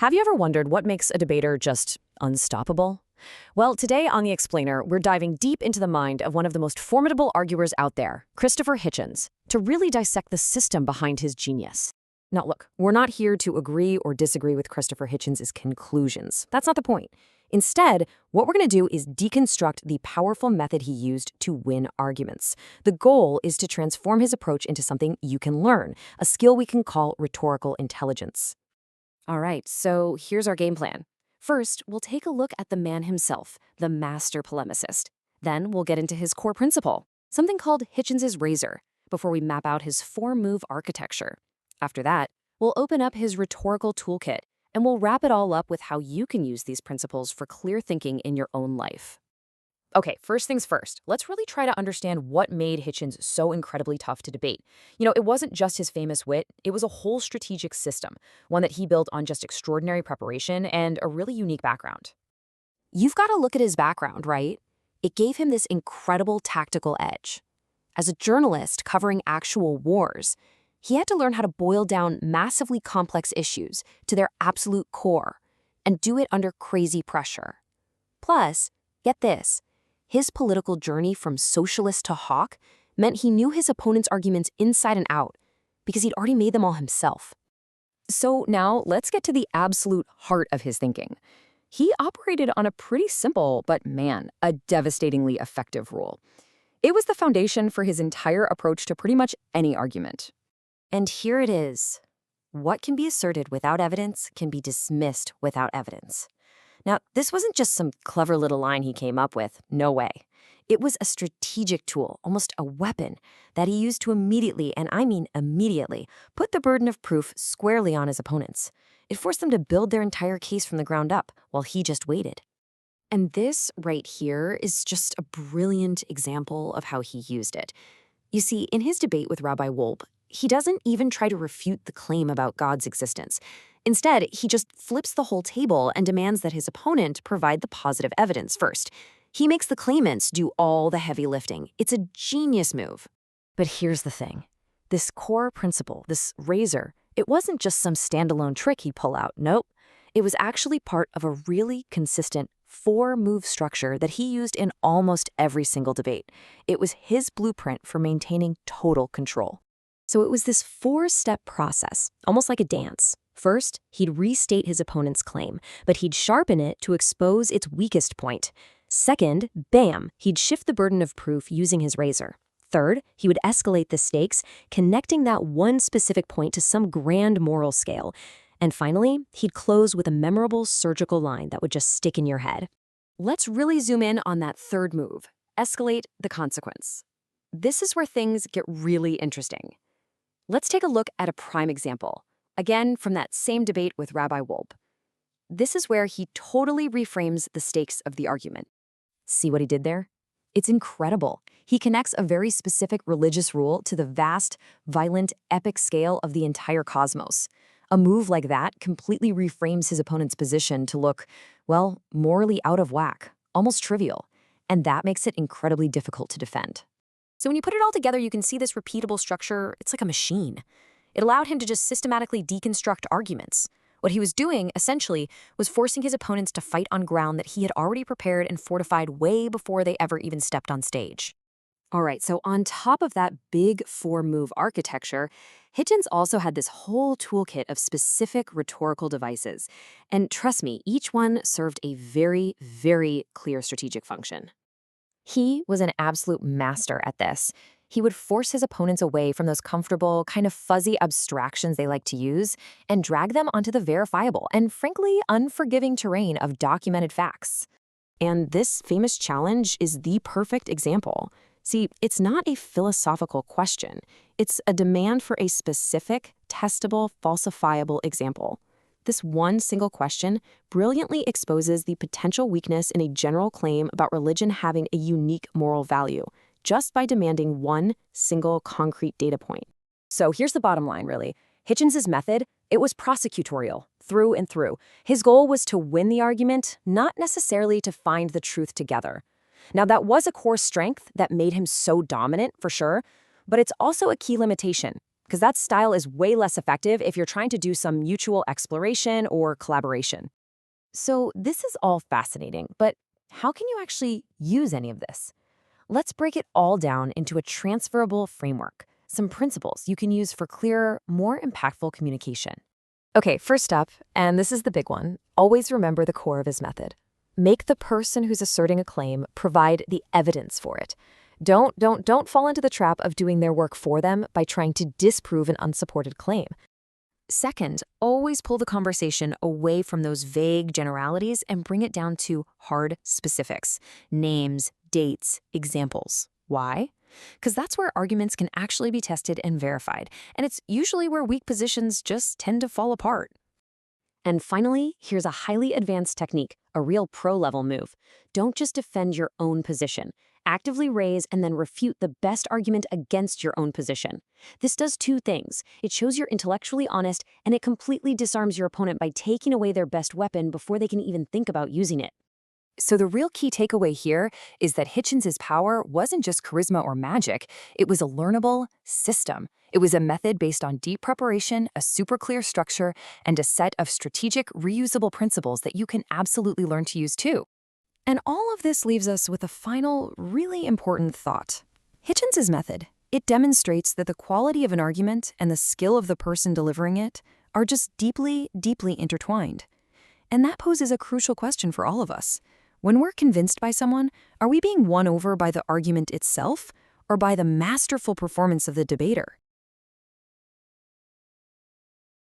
Have you ever wondered what makes a debater just unstoppable? Well, today on The Explainer, we're diving deep into the mind of one of the most formidable arguers out there, Christopher Hitchens, to really dissect the system behind his genius. Now, look, we're not here to agree or disagree with Christopher Hitchens' conclusions. That's not the point. Instead, what we're going to do is deconstruct the powerful method he used to win arguments. The goal is to transform his approach into something you can learn, a skill we can call rhetorical intelligence. All right, so here's our game plan. First, we'll take a look at the man himself, the master polemicist. Then we'll get into his core principle, something called Hitchens' razor, before we map out his four-move architecture. After that, we'll open up his rhetorical toolkit, and we'll wrap it all up with how you can use these principles for clear thinking in your own life. Okay, first things first, let's really try to understand what made Hitchens so incredibly tough to debate. It wasn't just his famous wit, it was a whole strategic system, one that he built on just extraordinary preparation and a really unique background. You've got to look at his background, right? It gave him this incredible tactical edge. As a journalist covering actual wars, he had to learn how to boil down massively complex issues to their absolute core and do it under crazy pressure. Plus, get this. His political journey from socialist to hawk meant he knew his opponent's arguments inside and out because he'd already made them all himself. So now let's get to the absolute heart of his thinking. He operated on a pretty simple, but man, a devastatingly effective rule. It was the foundation for his entire approach to pretty much any argument. And here it is. What can be asserted without evidence can be dismissed without evidence. Now, this wasn't just some clever little line he came up with. No way. It was a strategic tool, almost a weapon, that he used to immediately, and I mean immediately, put the burden of proof squarely on his opponents. It forced them to build their entire case from the ground up, while he just waited. And this right here is just a brilliant example of how he used it. You see, in his debate with Rabbi Wolbe, he doesn't even try to refute the claim about God's existence. Instead, he just flips the whole table and demands that his opponent provide the positive evidence first. He makes the claimants do all the heavy lifting. It's a genius move. But here's the thing. This core principle, this razor, it wasn't just some standalone trick he'd pull out. Nope. It was actually part of a really consistent four-move structure that he used in almost every single debate. It was his blueprint for maintaining total control. So it was this four-step process, almost like a dance. First, he'd restate his opponent's claim, but he'd sharpen it to expose its weakest point. Second, bam, he'd shift the burden of proof using his razor. Third, he would escalate the stakes, connecting that one specific point to some grand moral scale. And finally, he'd close with a memorable surgical line that would just stick in your head. Let's really zoom in on that third move, escalate the consequence. This is where things get really interesting. Let's take a look at a prime example. Again, from that same debate with Rabbi Wolbe. This is where he totally reframes the stakes of the argument. See what he did there? It's incredible. He connects a very specific religious rule to the vast, violent, epic scale of the entire cosmos. A move like that completely reframes his opponent's position to look, well, morally out of whack, almost trivial. And that makes it incredibly difficult to defend. So when you put it all together, you can see this repeatable structure. It's like a machine. It allowed him to just systematically deconstruct arguments. What he was doing, essentially, was forcing his opponents to fight on ground that he had already prepared and fortified way before they ever even stepped on stage. All right, so on top of that big four-move architecture, Hitchens also had this whole toolkit of specific rhetorical devices. And trust me, each one served a very, very clear strategic function. He was an absolute master at this. He would force his opponents away from those comfortable, kind of fuzzy abstractions they like to use and drag them onto the verifiable and, frankly, unforgiving terrain of documented facts. And this famous challenge is the perfect example. See, it's not a philosophical question. It's a demand for a specific, testable, falsifiable example. This one single question brilliantly exposes the potential weakness in a general claim about religion having a unique moral value, just by demanding one single concrete data point. So here's the bottom line, really. Hitchens' method, it was prosecutorial, through and through. His goal was to win the argument, not necessarily to find the truth together. Now, that was a core strength that made him so dominant, for sure, but it's also a key limitation. because that style is way less effective if you're trying to do some mutual exploration or collaboration. So this is all fascinating, but how can you actually use any of this? Let's break it all down into a transferable framework, some principles you can use for clearer, more impactful communication. Okay, first up, and this is the big one, always remember the core of his method. Make the person who's asserting a claim provide the evidence for it. Don't fall into the trap of doing their work for them by trying to disprove an unsupported claim. Second, always pull the conversation away from those vague generalities and bring it down to hard specifics, names, dates, examples. Why? Because that's where arguments can actually be tested and verified, and it's usually where weak positions just tend to fall apart. And finally, here's a highly advanced technique, a real pro-level move. Don't just defend your own position. Actively raise and then refute the best argument against your own position. This does two things. It shows you're intellectually honest, and it completely disarms your opponent by taking away their best weapon before they can even think about using it. So the real key takeaway here is that Hitchens' power wasn't just charisma or magic, it was a learnable system. It was a method based on deep preparation, a super clear structure, and a set of strategic, reusable principles that you can absolutely learn to use too. And all of this leaves us with a final, really important thought. Hitchens' method, it demonstrates that the quality of an argument and the skill of the person delivering it are just deeply, deeply intertwined. And that poses a crucial question for all of us. When we're convinced by someone, are we being won over by the argument itself or by the masterful performance of the debater?